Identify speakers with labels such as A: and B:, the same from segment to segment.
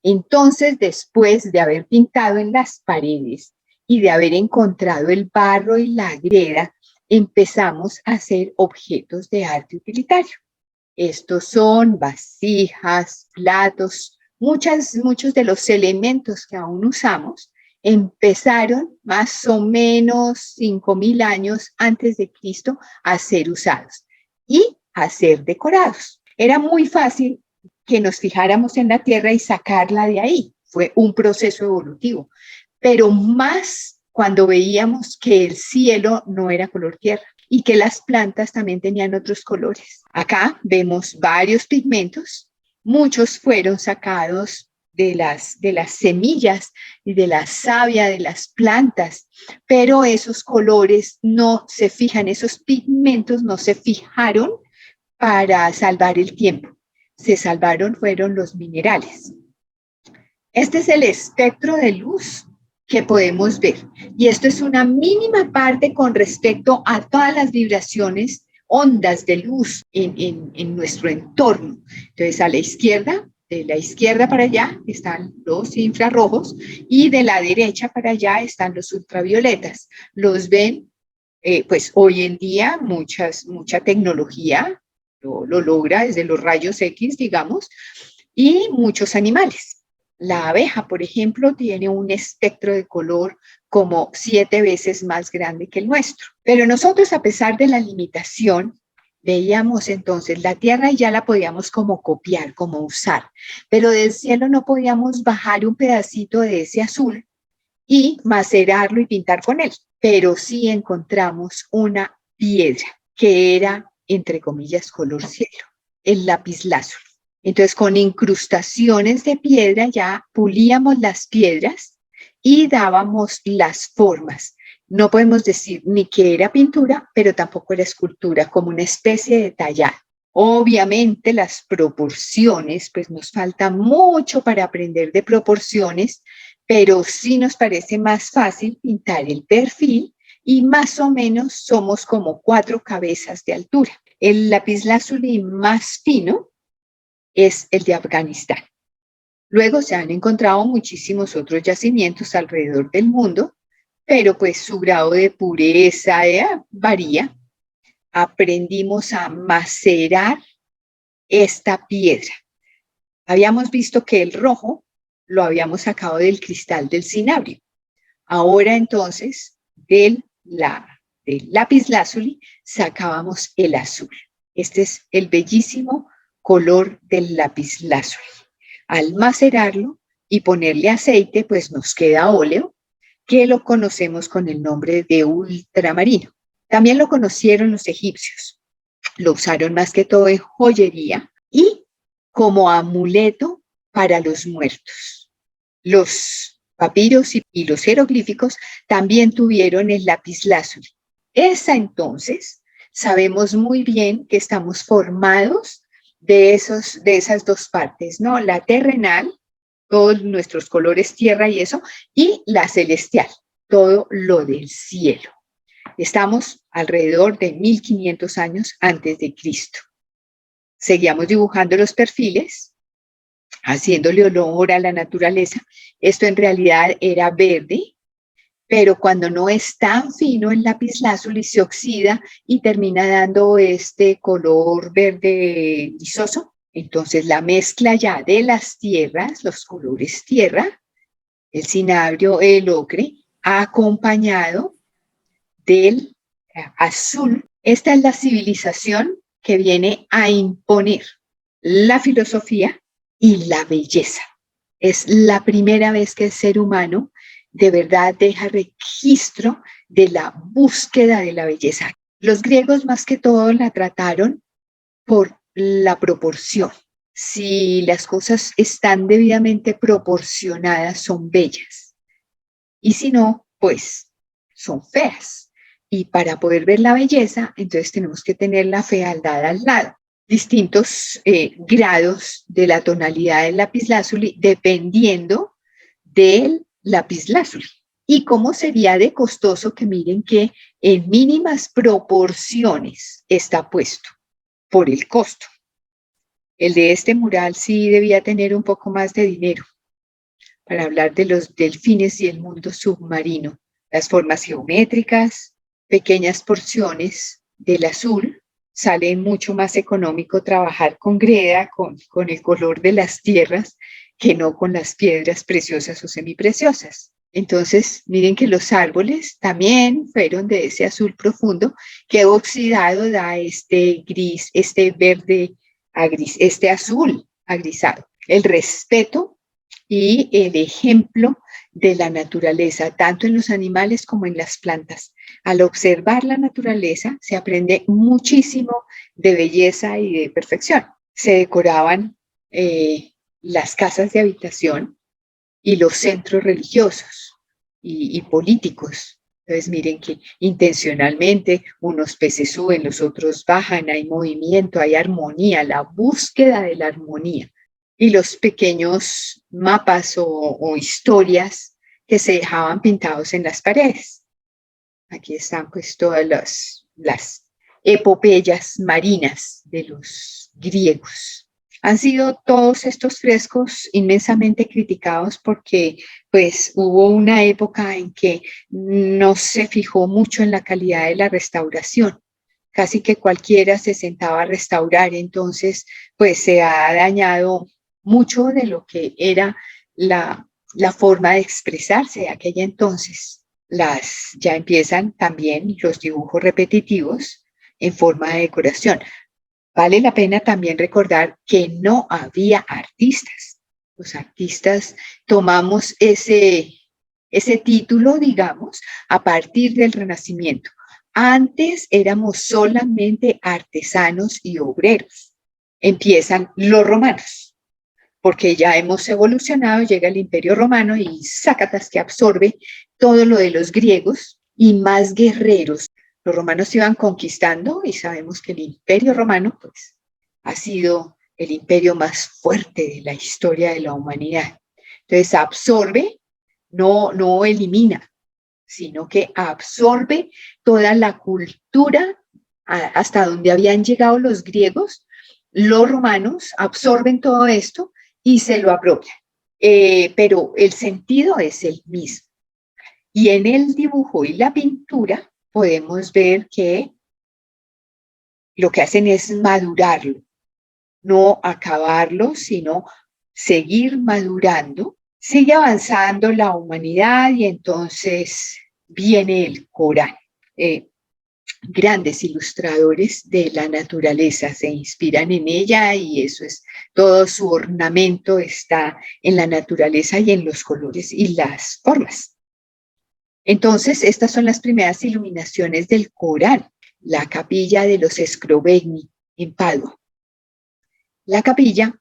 A: Entonces, después de haber pintado en las paredes y de haber encontrado el barro y la greda, empezamos a hacer objetos de arte utilitario. Estos son vasijas, platos, muchos de los elementos que aún usamos empezaron más o menos 5.000 años antes de Cristo a ser usados y a ser decorados. Era muy fácil que nos fijáramos en la tierra y sacarla de ahí. Fue un proceso evolutivo, pero más cuando veíamos que el cielo no era color tierra y que las plantas también tenían otros colores. Acá vemos varios pigmentos, muchos fueron sacados de las semillas y de la savia de las plantas, pero esos colores no se fijan, esos pigmentos no se fijaron para salvar el tiempo. Se salvaron fueron los minerales. Este es el espectro de luz que podemos ver. Y esto es una mínima parte con respecto a todas las vibraciones, ondas de luz en nuestro entorno. Entonces, a la izquierda, de la izquierda para allá están los infrarrojos y de la derecha para allá están los ultravioletas. Los ven, pues hoy en día mucha tecnología lo logra desde los rayos X, digamos, y muchos animales. La abeja, por ejemplo, tiene un espectro de color como 7 veces más grande que el nuestro. Pero nosotros, a pesar de la limitación, veíamos entonces la tierra y ya la podíamos como copiar, como usar. Pero del cielo no podíamos bajar un pedacito de ese azul y macerarlo y pintar con él. Pero sí encontramos una piedra que era, entre comillas, color cielo, el lapislázuli. Entonces, con incrustaciones de piedra ya pulíamos las piedras y dábamos las formas. No podemos decir ni que era pintura, pero tampoco era escultura, como una especie de tallado. Obviamente las proporciones, pues nos falta mucho para aprender de proporciones, pero sí nos parece más fácil pintar el perfil y más o menos somos como 4 cabezas de altura. El lapislázuli más fino es el de Afganistán. Luego se han encontrado muchísimos otros yacimientos alrededor del mundo, pero pues su grado de pureza varía. Aprendimos a macerar esta piedra. Habíamos visto que el rojo lo habíamos sacado del cristal del cinabrio. Ahora entonces del lapislázuli sacábamos el azul. Este es el bellísimo color del lapislázuli. Al macerarlo y ponerle aceite, pues nos queda óleo, que lo conocemos con el nombre de ultramarino. También lo conocieron los egipcios. Lo usaron más que todo en joyería y como amuleto para los muertos. Los papiros y los jeroglíficos también tuvieron el lapislázuli. Esa entonces, sabemos muy bien que estamos formados de esas dos partes, ¿no? La terrenal, todos nuestros colores tierra y eso, y la celestial, todo lo del cielo. Estamos alrededor de 1500 años antes de Cristo. Seguíamos dibujando los perfiles, haciéndole honor a la naturaleza. Esto en realidad era verde, pero cuando no es tan fino el lapislázuli se oxida y termina dando este color verde grisoso. Entonces la mezcla ya de las tierras, los colores tierra, el cinabrio, el ocre, acompañado del azul. Esta es la civilización que viene a imponer la filosofía y la belleza. Es la primera vez que el ser humano de verdad deja registro de la búsqueda de la belleza. Los griegos más que todo la trataron por la proporción. Si las cosas están debidamente proporcionadas, son bellas. Y si no, pues son feas. Y para poder ver la belleza, entonces tenemos que tener la fealdad al lado. Distintos grados de la tonalidad del lapislázuli dependiendo del lapislázuli. Y cómo sería de costoso que miren que en mínimas proporciones está puesto por el costo. El de este mural sí debía tener un poco más de dinero, para hablar de los delfines y el mundo submarino. Las formas geométricas, pequeñas porciones del azul. Sale mucho más económico trabajar con greda, con el color de las tierras, que no con las piedras preciosas o semipreciosas. Entonces, miren que los árboles también fueron de ese azul profundo que oxidado da este gris, este verde a gris, este azul agrisado. El respeto y el ejemplo de la naturaleza, tanto en los animales como en las plantas. Al observar la naturaleza se aprende muchísimo de belleza y de perfección. Se decoraban las casas de habitación y los centros religiosos y políticos. Entonces miren que intencionalmente unos peces suben, los otros bajan, hay movimiento, hay armonía, la búsqueda de la armonía. Y los pequeños mapas o historias que se dejaban pintados en las paredes. Aquí están pues todas las epopeyas marinas de los griegos. Han sido todos estos frescos inmensamente criticados porque pues hubo una época en que no se fijó mucho en la calidad de la restauración. Casi que cualquiera se sentaba a restaurar, entonces pues se ha dañado mucho de lo que era la forma de expresarse de aquella entonces. Ya empiezan también los dibujos repetitivos en forma de decoración. Vale la pena también recordar que no había artistas. Los artistas tomamos ese título, digamos, a partir del Renacimiento. Antes éramos solamente artesanos y obreros. Empiezan los romanos, porque ya hemos evolucionado, llega el Imperio Romano y sácatas que absorbe todo lo de los griegos y más guerreros. Los romanos iban conquistando y sabemos que el Imperio Romano pues, ha sido el imperio más fuerte de la historia de la humanidad. Entonces absorbe, no elimina, sino que absorbe toda la cultura hasta donde habían llegado los griegos. Los romanos absorben todo esto y se lo apropian. Pero el sentido es el mismo. Y en el dibujo y la pintura podemos ver que lo que hacen es madurarlo, no acabarlo, sino seguir madurando. Sigue avanzando la humanidad y entonces viene el Corán. Grandes ilustradores de la naturaleza se inspiran en ella y eso es, todo su ornamento está en la naturaleza y en los colores y las formas. Entonces, estas son las primeras iluminaciones del Corán, la capilla de los Scrovegni en Padua. La capilla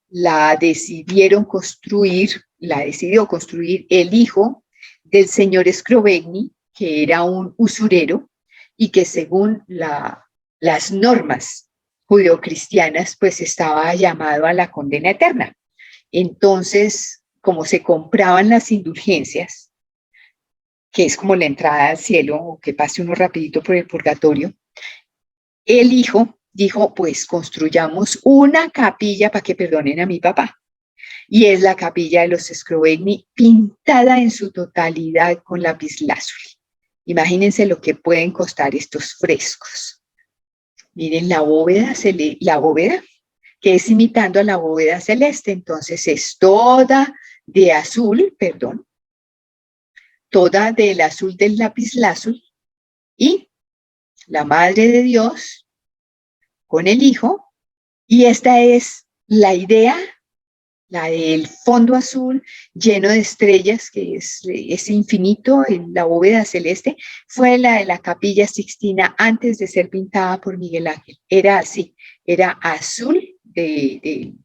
A: la decidió construir el hijo del señor Scrovegni, que era un usurero y que según las normas judeocristianas, pues estaba llamado a la condena eterna. Entonces, como se compraban las indulgencias, que es como la entrada al cielo, o que pase uno rapidito por el purgatorio, el hijo dijo, pues construyamos una capilla para que perdonen a mi papá. Y es la capilla de los Scrovegni pintada en su totalidad con lapislázuli. Imagínense lo que pueden costar estos frescos. Miren la bóveda, que es imitando a la bóveda celeste, entonces es toda de azul, toda del azul del lapislázuli y la Madre de Dios con el Hijo, y esta es la idea, la del fondo azul lleno de estrellas, que es infinito en la bóveda celeste, fue la de la Capilla Sixtina antes de ser pintada por Miguel Ángel. Era así, era azul del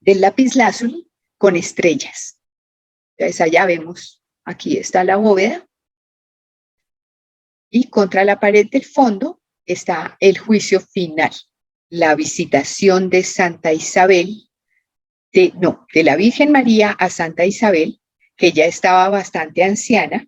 A: lapislázuli con estrellas. Entonces allá vemos, aquí está la bóveda, y contra la pared del fondo está el juicio final, la visitación de Santa Isabel, de la Virgen María a Santa Isabel, que ya estaba bastante anciana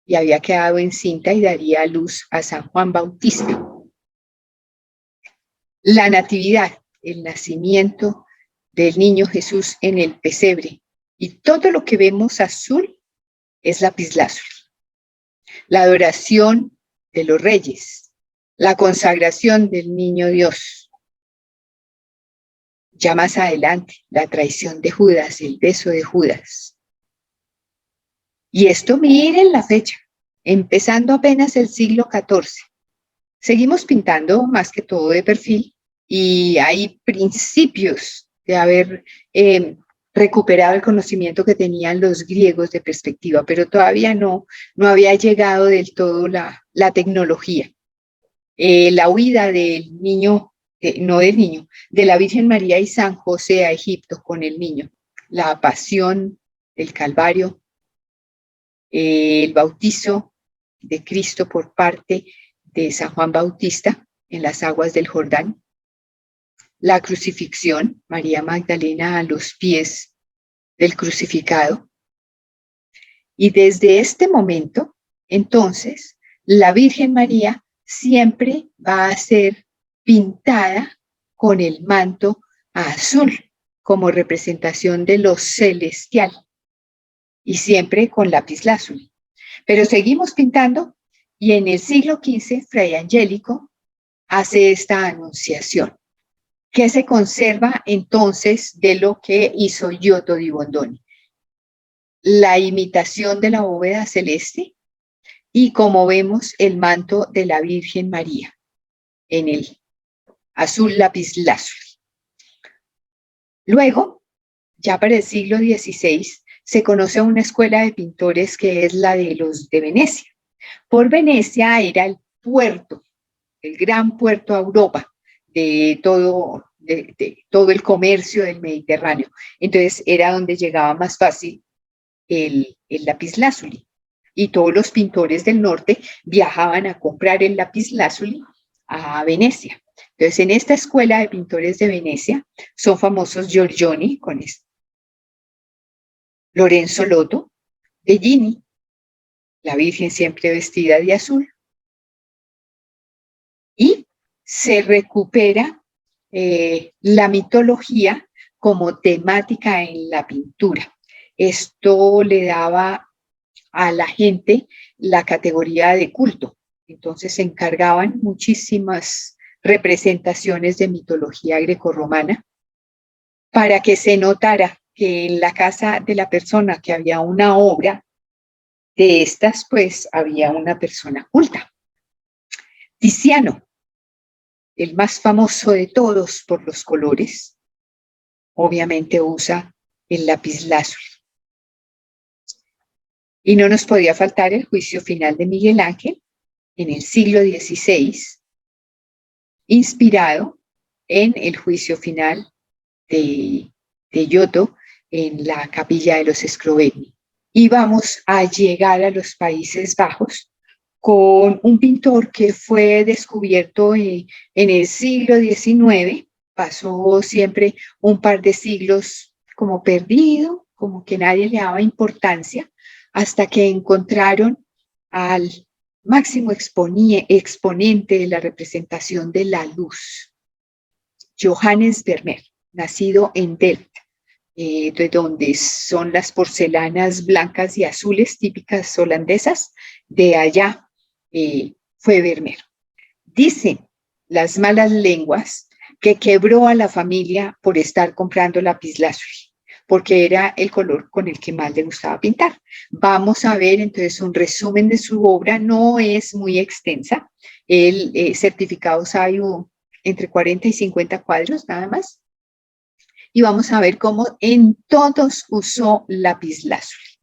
A: y había quedado encinta y daría a luz a San Juan Bautista. La Natividad, el nacimiento del niño Jesús en el pesebre Y todo lo que vemos azul es lapislázuli. La adoración de los reyes, la consagración del niño Dios. Ya más adelante, la traición de Judas, el beso de Judas. Y esto miren la fecha, empezando apenas el siglo XIV. Seguimos pintando más que todo de perfil y hay principios de haber recuperado el conocimiento que tenían los griegos de perspectiva, pero todavía no había llegado del todo la tecnología. La huida del niño, no del niño, de la Virgen María y San José a Egipto con el niño, la pasión, el Calvario, el bautizo de Cristo por parte de San Juan Bautista en las aguas del Jordán, la crucifixión, María Magdalena a los pies del crucificado. Y desde este momento, entonces, la Virgen María siempre va a ser pintada con el manto azul como representación de lo celestial y siempre con lapislázuli. Pero seguimos pintando y en el siglo XV, Fray Angélico hace esta anunciación, que se conserva entonces de lo que hizo Giotto di Bondone. La imitación de la bóveda celeste y, como vemos, el manto de la Virgen María en el azul lapislázuli. Luego, ya para el siglo XVI, se conoce una escuela de pintores que es la de los de Venecia. Por Venecia era el puerto, el gran puerto a Europa de todo el comercio del Mediterráneo. Entonces era donde llegaba más fácil el lapislázuli. Y todos los pintores del norte viajaban a comprar el lapislázuli a Venecia. Entonces, en esta escuela de pintores de Venecia son famosos Giorgione con esto, Lorenzo Lotto, Bellini, la Virgen siempre vestida de azul, y se recupera la mitología como temática en la pintura. Esto le daba a la gente la categoría de culto. Entonces se encargaban muchísimas representaciones de mitología grecorromana para que se notara que en la casa de la persona que había una obra de estas, pues había una persona culta. Tiziano, el más famoso de todos por los colores, obviamente usa el lapislázuli. Y no nos podía faltar el juicio final de Miguel Ángel en el siglo XVI, inspirado en el juicio final de Giotto en la capilla de los Scrovegni. Y vamos a llegar a los Países Bajos con un pintor que fue descubierto en el siglo XIX, pasó siempre un par de siglos como perdido, como que nadie le daba importancia, hasta que encontraron al máximo exponente de la representación de la luz, Johannes Vermeer, nacido en Delft, de donde son las porcelanas blancas y azules típicas holandesas. De allá fue Vermeer. Dicen las malas lenguas que quebró a la familia por estar comprando lapislázuli, porque era el color con el que más le gustaba pintar. Vamos a ver entonces un resumen de su obra, no es muy extensa, certificados hay entre 40 y 50 cuadros nada más, y vamos a ver cómo en todos usó lapislázuli.